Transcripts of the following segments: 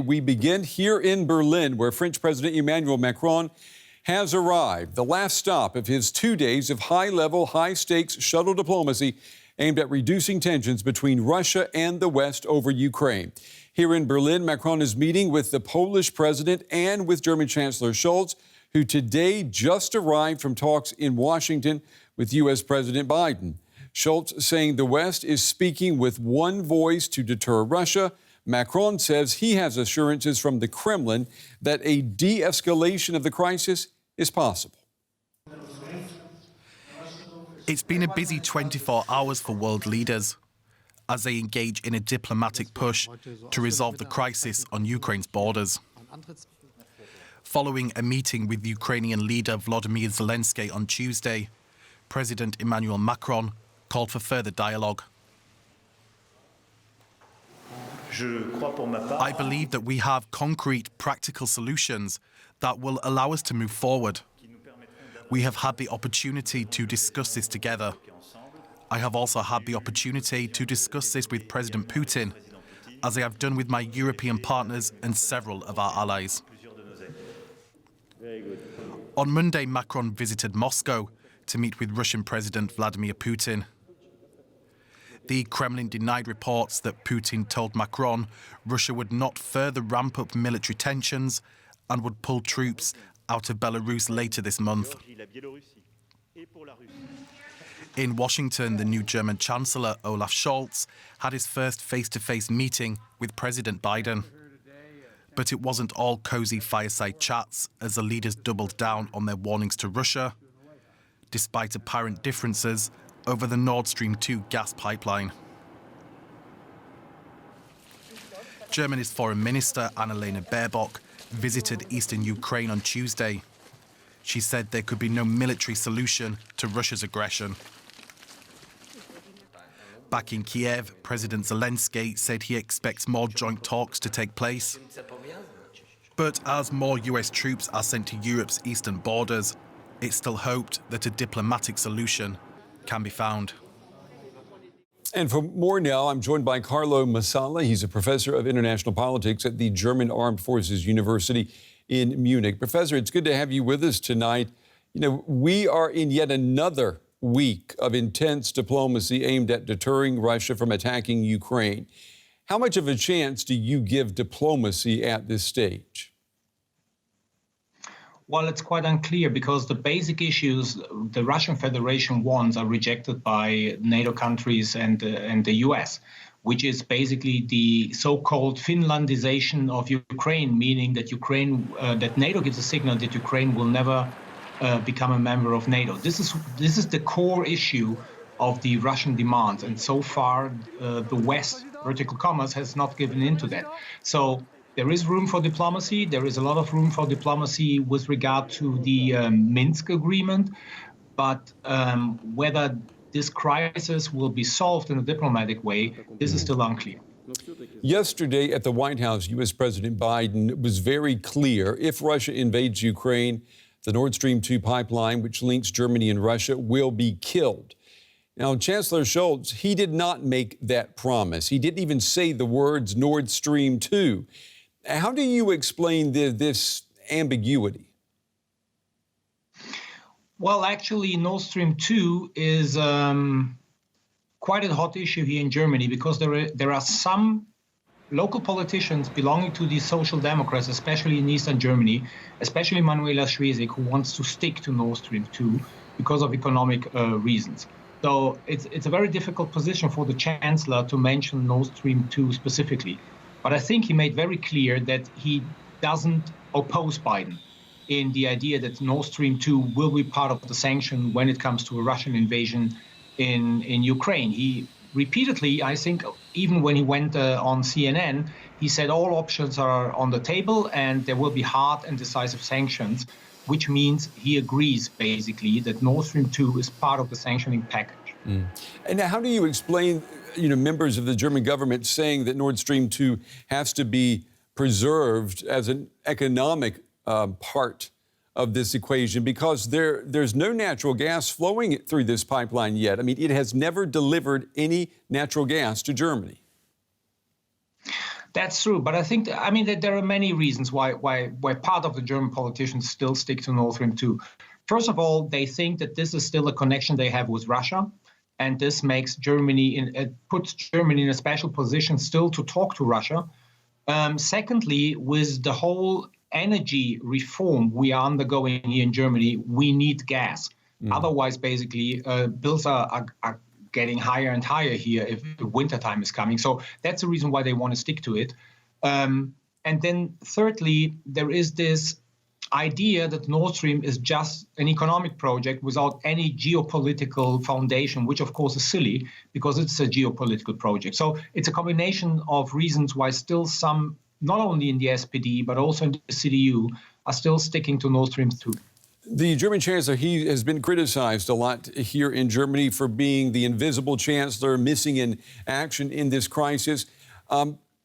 We begin here in Berlin, where French President Emmanuel Macron has arrived. The last stop of his 2 days of high-level, high-stakes shuttle diplomacy aimed at reducing tensions between Russia and the West over Ukraine. Here in Berlin, Macron is meeting with the Polish president and with German Chancellor Scholz, who today just arrived from talks in Washington with U.S. President Biden. Scholz saying the West is speaking with one voice to deter Russia. Macron says he has assurances from the Kremlin that a de-escalation of the crisis is possible. It's been a busy 24 hours for world leaders as they engage in a diplomatic push to resolve the crisis on Ukraine's borders. Following a meeting with Ukrainian leader Volodymyr Zelensky on Tuesday, President Emmanuel Macron called for further dialogue. I believe that we have concrete, practical solutions that will allow us to move forward. We have had the opportunity to discuss this together. I have also had the opportunity to discuss this with President Putin, as I have done with my European partners and several of our allies. On Monday, Macron visited Moscow to meet with Russian President Vladimir Putin. The Kremlin denied reports that Putin told Macron Russia would not further ramp up military tensions and would pull troops out of Belarus later this month. In Washington, the new German Chancellor Olaf Scholz had his first face-to-face meeting with President Biden. But it wasn't all cozy fireside chats as the leaders doubled down on their warnings to Russia, despite apparent differences over the Nord Stream 2 gas pipeline. Germany's Foreign Minister Annalena Baerbock visited eastern Ukraine on Tuesday. She said there could be no military solution to Russia's aggression. Back in Kiev, President Zelensky said he expects more joint talks to take place. But as more US troops are sent to Europe's eastern borders, it's still hoped that a diplomatic solution can be found. And for more now, I'm joined by Carlo Massala. He's a professor of international politics at the German Armed Forces University in Munich. Professor, it's good to have you with us tonight. You know, we are in yet another week of intense diplomacy aimed at deterring Russia from attacking Ukraine. How much of a chance do you give diplomacy at this stage? Well, it's quite unclear because the basic issues the Russian Federation wants are rejected by NATO countries and the US, which is basically the so-called Finlandization of Ukraine, meaning that that NATO gives a signal that Ukraine will never become a member of NATO. This is the core issue of the Russian demands, and so far the West, vertical commas, has not given in to that. So there is room for diplomacy. There is a lot of room for diplomacy with regard to the Minsk agreement. But whether this crisis will be solved in a diplomatic way, this is still unclear. Yesterday at the White House, U.S. President Biden was very clear. If Russia invades Ukraine, the Nord Stream 2 pipeline, which links Germany and Russia, will be killed. Now, Chancellor Scholz, he did not make that promise. He didn't even say the words Nord Stream 2. How do you explain this ambiguity? Well, actually, Nord Stream 2 is quite a hot issue here in Germany because there are some local politicians belonging to the Social Democrats, especially in Eastern Germany, especially Manuela Schwesig, who wants to stick to Nord Stream 2 because of economic reasons. So it's a very difficult position for the Chancellor to mention Nord Stream 2 specifically. But I think he made very clear that he doesn't oppose Biden in the idea that Nord Stream 2 will be part of the sanction when it comes to a Russian invasion in Ukraine. He repeatedly, I think, even when he went on CNN, he said all options are on the table and there will be hard and decisive sanctions, which means he agrees, basically, that Nord Stream 2 is part of the sanctioning package. And how do you explain, members of the German government saying that Nord Stream 2 has to be preserved as an economic part of this equation because there's no natural gas flowing through this pipeline yet? I mean, it has never delivered any natural gas to Germany. That's true, but I think that there are many reasons why part of the German politicians still stick to Nord Stream 2. First of all, they think that this is still a connection they have with Russia, and this makes puts Germany in a special position still to talk to Russia. Secondly, with the whole energy reform we are undergoing here in Germany, we need gas. Otherwise, basically, bills are getting higher and higher here if the winter time is coming. So that's the reason why they want to stick to it. And then thirdly, there is this idea that Nord Stream is just an economic project without any geopolitical foundation, which of course is silly because it's a geopolitical project. So it's a combination of reasons why still some, not only in the SPD, but also in the CDU, are still sticking to Nord Stream 2. The German Chancellor, he has been criticized a lot here in Germany for being the invisible chancellor, missing in action in this crisis.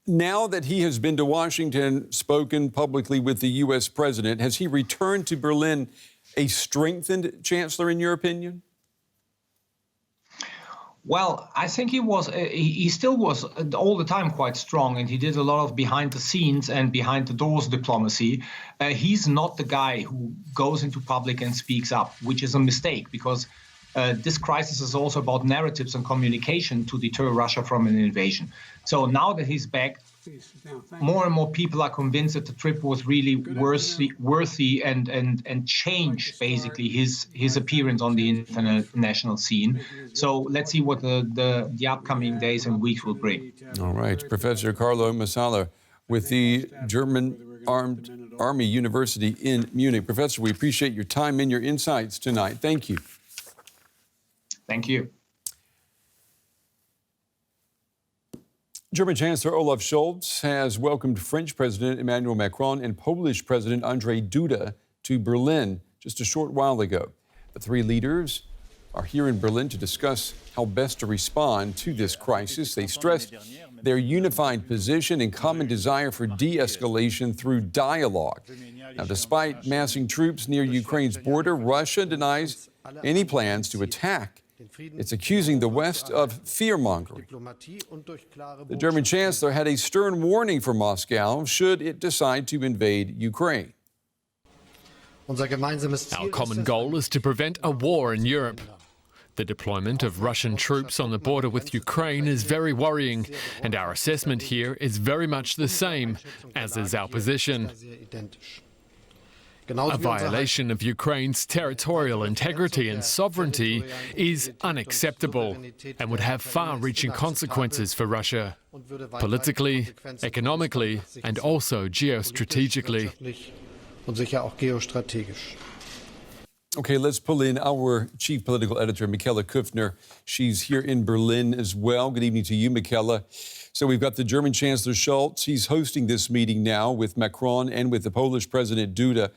Now that he has been to Washington, spoken publicly with the U.S. president, has he returned to Berlin a strengthened chancellor, in your opinion? Well, I think he still was all the time quite strong, and he did a lot of behind the scenes and behind the doors diplomacy. He's not the guy who goes into public and speaks up, which is a mistake because this crisis is also about narratives and communication to deter Russia from an invasion. So now that he's back, more and more people are convinced that the trip was really worthy and changed basically his appearance on the international scene. So let's see what the upcoming days and weeks will bring. All right, Professor Carlo Masala with the German Army University in Munich. Professor, we appreciate your time and your insights tonight. Thank you. Thank you. German Chancellor Olaf Scholz has welcomed French President Emmanuel Macron and Polish President Andrzej Duda to Berlin just a short while ago. The three leaders are here in Berlin to discuss how best to respond to this crisis. They stressed their unified position and common desire for de-escalation through dialogue. Now, despite massing troops near Ukraine's border, Russia denies any plans to attack. It's accusing the West of fear-mongering. The German Chancellor had a stern warning for Moscow should it decide to invade Ukraine. Our common goal is to prevent a war in Europe. The deployment of Russian troops on the border with Ukraine is very worrying, and our assessment here is very much the same, as is our position. A violation of Ukraine's territorial integrity and sovereignty is unacceptable and would have far-reaching consequences for Russia, politically, economically, and also geostrategically. Okay, let's pull in our chief political editor, Michaela Kufner. She's here in Berlin as well. Good evening to you, Michaela. So we've got the German Chancellor Scholz. He's hosting this meeting now with Macron and with the Polish President Duda.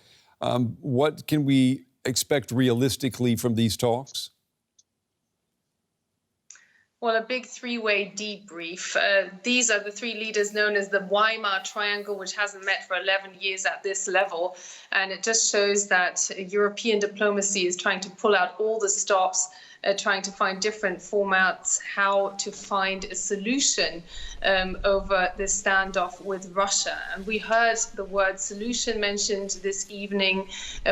What can we expect realistically from these talks? Well, a big three-way debrief. These are the three leaders known as the Weimar Triangle, which hasn't met for 11 years at this level. And it just shows that European diplomacy is trying to pull out all the stops, trying to find different formats, how to find a solution over this standoff with Russia. And we heard the word solution mentioned this evening.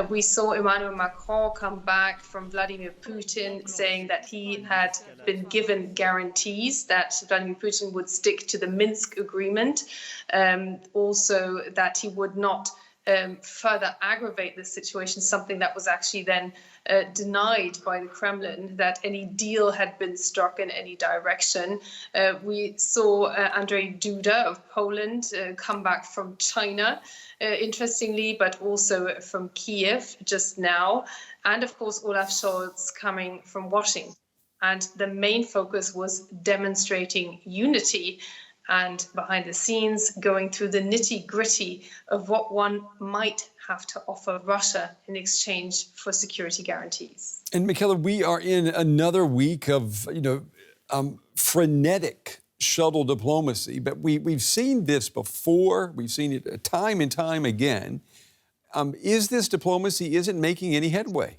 We saw Emmanuel Macron come back from Vladimir Putin saying that he had been given guarantees that Vladimir Putin would stick to the Minsk agreement, also that he would not further aggravate the situation, something that was actually then denied by the Kremlin, that any deal had been struck in any direction. We saw Andrzej Duda of Poland come back from China, interestingly, but also from Kiev just now. And of course, Olaf Scholz coming from Washington. And the main focus was demonstrating unity and behind the scenes going through the nitty-gritty of what one might have to offer Russia in exchange for security guarantees. And Michaela, we are in another week of, frenetic shuttle diplomacy, but we've seen this before. We've seen it time and time again. Is this diplomacy isn't making any headway?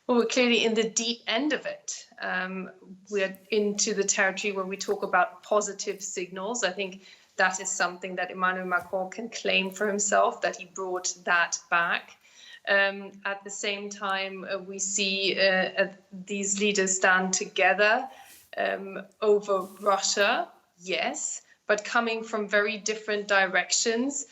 Well, we're clearly in the deep end of it. we're into the territory where we talk about positive signals. I think that is something that Emmanuel Macron can claim for himself, that he brought that back. At the same time, we see these leaders stand together over Russia, yes, but coming from very different directions.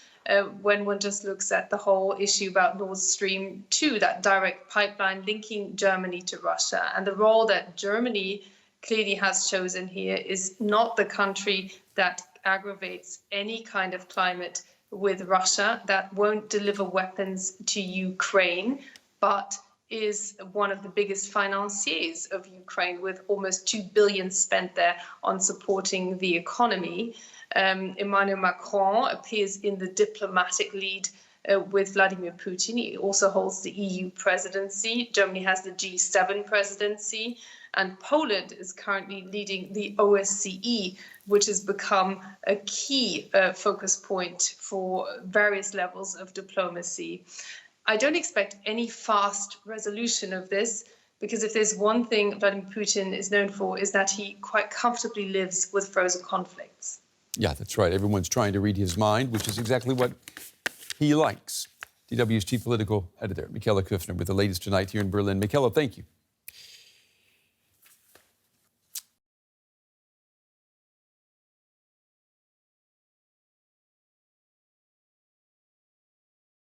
When one just looks at the whole issue about Nord Stream 2, that direct pipeline linking Germany to Russia, and the role that Germany clearly has chosen here is not the country that aggravates any kind of climate with Russia, that won't deliver weapons to Ukraine, but is one of the biggest financiers of Ukraine, with almost 2 billion spent there on supporting the economy. Emmanuel Macron appears in the diplomatic lead with Vladimir Putin. He also holds the EU presidency. Germany has the G7 presidency. And Poland is currently leading the OSCE, which has become a key focus point for various levels of diplomacy. I don't expect any fast resolution of this, because if there's one thing Vladimir Putin is known for, is that he quite comfortably lives with frozen conflicts. Yeah, that's right. Everyone's trying to read his mind, which is exactly what he likes. DW's chief political editor, Michaela Kufner, with the latest tonight here in Berlin. Michaela, thank you.